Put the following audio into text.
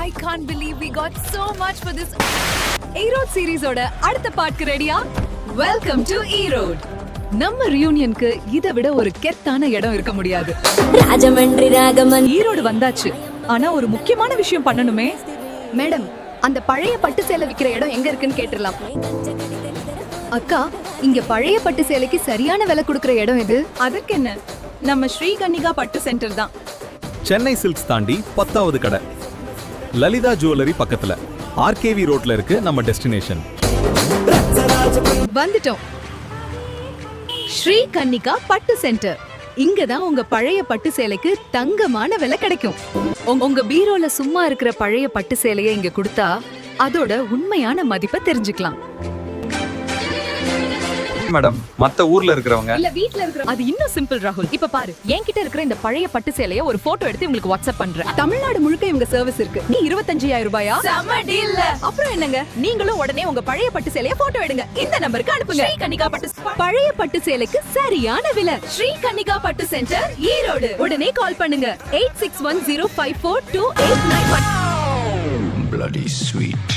I can't believe we got so much for this Erode series ஓட அடுத்த பார்ட்க்கு ரெடியா? Welcome to Erode. நம்ம ரியூனியனுக்கு இதை விட ஒரு கெத்தான இடம் இருக்க முடியாது. ராஜமன்றி ராகமன் ஈரோடு வந்தாச்சு. ஆனா ஒரு முக்கியமான விஷயம் பண்ணணுமே. மேடம், அந்த பழைய பட்டு சேலை விக்கிற இடம் எங்க இருக்குன்னு கேட்டுறலாம். அக்கா, இங்க பழைய பட்டு சேலைக்கு சரியான விலை கொடுக்கிற இடம் எது? அதுக்கு என்ன, நம்ம ஸ்ரீ கன்னிகா பட்டு சென்டர் தான். சென்னை சில்க்ஸ் தாண்டி 10வது கடை லலிதா ஜுவல்லரி பக்கத்துல ஆர்கேவி ரோட்ல இருக்கு நம்ம டெஸ்டினேஷன். வந்துட்டோம். ஸ்ரீ கன்னிகா பட்டு சென்டர். இங்கதான் உங்க பழைய பட்டு சேலைக்கு தங்கமான விலை கிடைக்கும். உங்க பீரோல சும்மா இருக்கிற பழைய பட்டு சேலையை இங்க கொடுத்தா அதோட உண்மையான மதிப்பை தெரிஞ்சுக்கலாம். மேடம், மத்த ஊர்ல இருக்கிறவங்க இல்ல வீட்ல இருக்கிற அது இன்னும் சிம்பிள் ராகுல். இப்ப பாரு, என்கிட்ட இருக்கிற இந்த பழைய பட்டு சேலைய ஒரு போட்டோ எடுத்து உங்களுக்கு வாட்ஸ்அப் பண்றேன். தமிழ்நாடு முழுக்க இவங்க சர்வீஸ் இருக்கு. நீ 25,000 ரூபாயா? செம டீல். அப்புறம் என்னங்க, நீங்களும் உடனே உங்க பழைய பட்டு சேலைய போட்டோ எடுங்க, இந்த நம்பருக்கு அனுப்புங்க. ஸ்ரீ கன்னிகா பட்டு பழைய பட்டு சேலைக்கு சரியான விலை. ஸ்ரீ கன்னிகா பட்டு சென்டர், ஈரோடு. உடனே கால் பண்ணுங்க 8610542891. Bloody sweet.